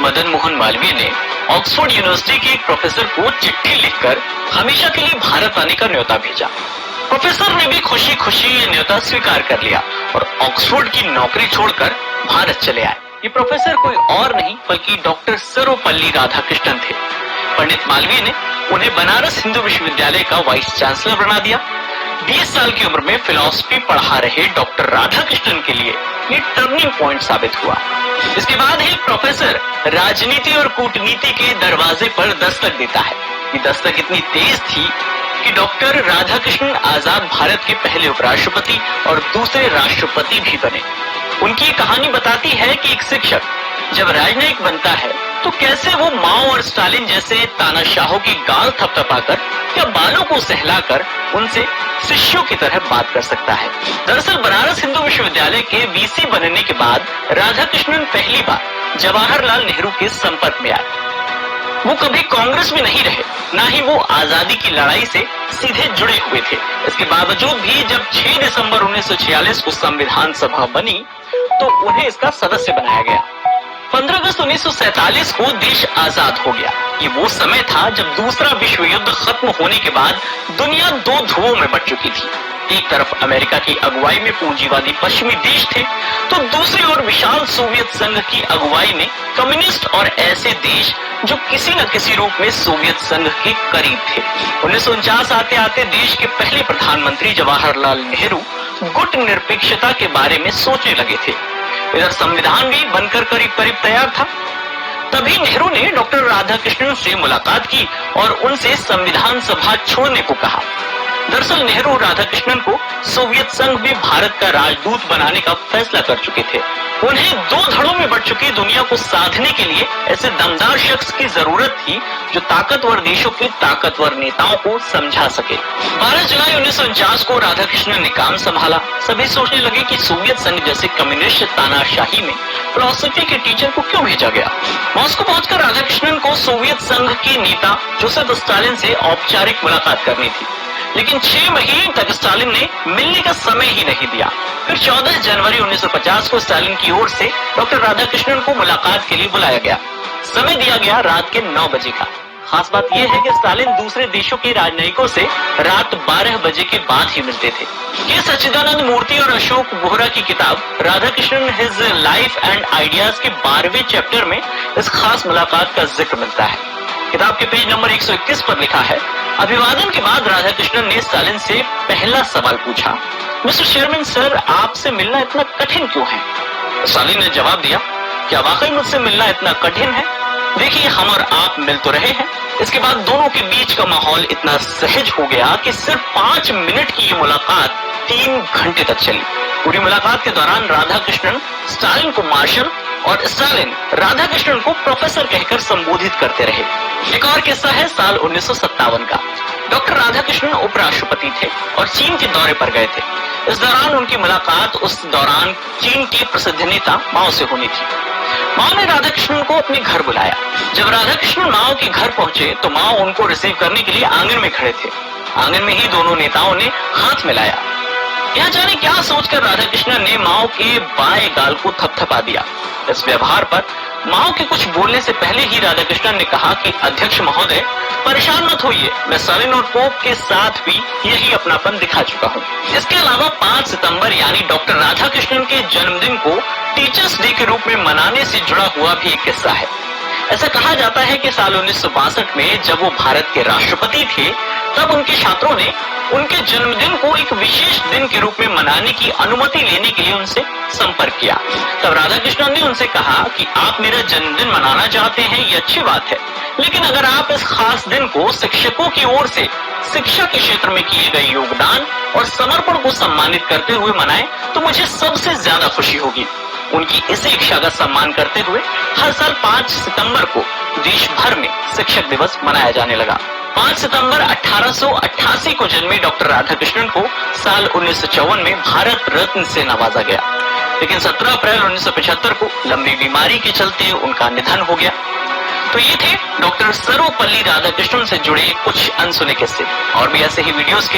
मदन मोहन मालवीय ने Oxford university के एक प्रोफेसर को चिट्ठी लिखकर हमेशा के लिए भारत आने का न्योता भेजा। प्रोफेसर ने भी खुशी खुशी ये न्योता स्वीकार कर लिया और ऑक्सफोर्ड की नौकरी छोड़कर भारत चले आए। ये प्रोफेसर कोई और नहीं बल्कि डॉक्टर सर्वपल्ली राधाकृष्णन थे। पंडित मालवीय ने उन्हें बनारस हिंदू विश्वविद्यालय का वाइस चांसलर बना दिया। 20 साल की उम्र में फिलॉसफी पढ़ा रहे डॉक्टर राधाकृष्णन के लिए ये टर्निंग पॉइंट साबित हुआ। इसके बाद ही प्रोफेसर राजनीति और कूटनीति के दरवाजे पर दस्तक देता है। ये दस्तक इतनी तेज थी कि डॉक्टर राधाकृष्णन आजाद भारत के पहले उपराष्ट्रपति और दूसरे राष्ट्रपति भी बने। उनकी कहानी बताती है कि एक शिक्षक जब राजनयिक बनता है तो कैसे वो माओ और स्टालिन जैसे तानाशाहों की गाल थपथपाकर या बालों को सहलाकर उनसे शिष्यों की तरह बात कर सकता है। दरअसल बनारस हिंदू विश्वविद्यालय के वीसी बनने के बाद राधाकृष्णन पहली बार जवाहरलाल नेहरू के संपर्क में आए। वो कभी कांग्रेस में नहीं रहे, ना ही वो आजादी की लड़ाई से सीधे जुड़े हुए थे। इसके बावजूद भी जब 6 दिसंबर 1946 को संविधान सभा बनी तो उन्हें इसका सदस्य बनाया गया। 15 अगस्त 1947 को देश आजाद हो गया। ये वो समय था जब दूसरा विश्व युद्ध खत्म होने के बाद दुनिया दो ध्रुवों में बंट चुकी थी। एक तरफ अमेरिका की अगुवाई में पूंजीवादी पश्चिमी देश थे, तो दूसरी ओर विशाल सोवियत संघ की अगुवाई में कम्युनिस्ट और ऐसे देश जो किसी न किसी रूप में सोवियत संघ के करीब थे। 1949 आते आते देश के पहले प्रधानमंत्री जवाहरलाल नेहरू गुट निरपेक्षता के बारे में सोचने लगे थे। इधर संविधान भी बनकर करीब करीब तैयार था। तभी नेहरू ने डॉक्टर राधाकृष्णन से मुलाकात की और उनसे संविधान सभा छोड़ने को कहा। दरअसल नेहरू राधाकृष्णन को सोवियत संघ में भारत का राजदूत बनाने का फैसला कर चुके थे। उन्हें दो धड़ों में बढ़ चुकी दुनिया को साधने के लिए ऐसे दमदार शख्स की जरूरत थी जो ताकतवर देशों के ताकतवर नेताओं को समझा सके। 12 जुलाई 1949 को राधाकृष्णन ने काम संभाला। सभी सोचने लगे कि सोवियत संघ जैसे कम्युनिस्ट तानाशाही में फिलॉसफी के टीचर को क्यों भेजा गया। मॉस्को पहुंचकर राधाकृष्णन को सोवियत संघ के नेता जोसेफ स्टालिन से औपचारिक मुलाकात करनी थी, लेकिन 6 महीने तक स्टालिन ने मिलने का समय ही नहीं दिया। फिर 14 जनवरी 1950 को स्टालिन की ओर से डॉक्टर राधाकृष्णन को मुलाकात के लिए बुलाया गया। समय दिया गया रात के 9 बजे का। खास बात यह है कि स्टालिन दूसरे देशों के राजनयिकों से रात 12 बजे के बाद ही मिलते थे। ये सच्चिदानंद मूर्ति और अशोक बोहरा की किताब Radhakrishnan his life and ideas के 12वें चैप्टर में इस खास मुलाकात का जिक्र मिलता है। किताब के पेज नंबर 121 पर लिखा है, अभिवादन के बाद राधाकृष्णन ने स्टालिन से पहला सवाल पूछा, मिस्टर चेयरमैन सर, आपसे मिलना इतना कठिन क्यों है? स्टालिन ने जवाब दिया, क्या वाकई मुझसे मिलना इतना कठिन है? देखिए, हम और आप मिल तो रहे हैं। इसके बाद दोनों के बीच का माहौल इतना सहज हो गया कि सिर्फ 5 मिनट की ये मुलाकात 3 घंटे तक चली। पूरी मुलाकात के दौरान राधाकृष्णन स्टालिन को मार्शल और स्टालिन राधाकृष्णन को प्रोफेसर कहकर संबोधित करते रहे। एक और किस्सा है साल 1957 का। डॉक्टर राधाकृष्णन उपराष्ट्रपति थे और चीन के दौरे पर गए थे। इस दौरान उनकी मुलाकात उस दौरान चीन के प्रसिद्ध नेता माओ से होनी थी। माओ ने राधाकृष्णन को अपने घर बुलाया। जब राधाकृष्णन माओ के घर पहुंचे तो माओ उनको रिसीव करने के लिए आंगन में खड़े थे। आंगन में ही दोनों नेताओं ने हाथ मिलाया। यह जाने क्या सोचकर राधाकृष्णन ने माओ के बाएं गाल को थपथपा दिया। इस व्यवहार पर माओ के कुछ बोलने से पहले ही राधाकृष्णन ने कहा कि अध्यक्ष महोदय, परेशान मत होइए, मैं स्टालिन और पोप के साथ भी यही अपनापन दिखा चुका हूँ। इसके अलावा 5 सितंबर यानी डॉक्टर राधाकृष्णन के जन्मदिन को टीचर्स डे के रूप में मनाने से जुड़ा हुआ भी एक किस्सा है। ऐसा कहा जाता है कि साल 1962 में जब वो भारत के राष्ट्रपति थे, तब उनके छात्रों ने उनके जन्मदिन को एक विशेष दिन के रूप में मनाने की अनुमति लेने के लिए उनसे संपर्क किया। तब राधाकृष्णन ने उनसे कहा कि आप मेरा जन्मदिन मनाना चाहते हैं, ये अच्छी बात है, लेकिन अगर आप इस खास दिन को शिक्षकों की ओर से शिक्षा के क्षेत्र में किए गए योगदान और समर्पण को सम्मानित करते हुए मनाएं तो मुझे सबसे ज्यादा खुशी होगी। उनकी इस इच्छा का सम्मान करते हुए हर साल 5 सितंबर को देश भर में शिक्षक दिवस मनाया जाने लगा। 5 सितंबर 1888 को जन्मे डॉक्टर राधाकृष्णन को साल 1954 में भारत रत्न से नवाजा गया, लेकिन 17 अप्रैल 1975 को लंबी बीमारी के चलते उनका निधन हो गया। तो ये थे डॉक्टर सर्वपल्ली राधाकृष्णन से जुड़े कुछ अनसुने किस्से। और भी ऐसे ही वीडियोस के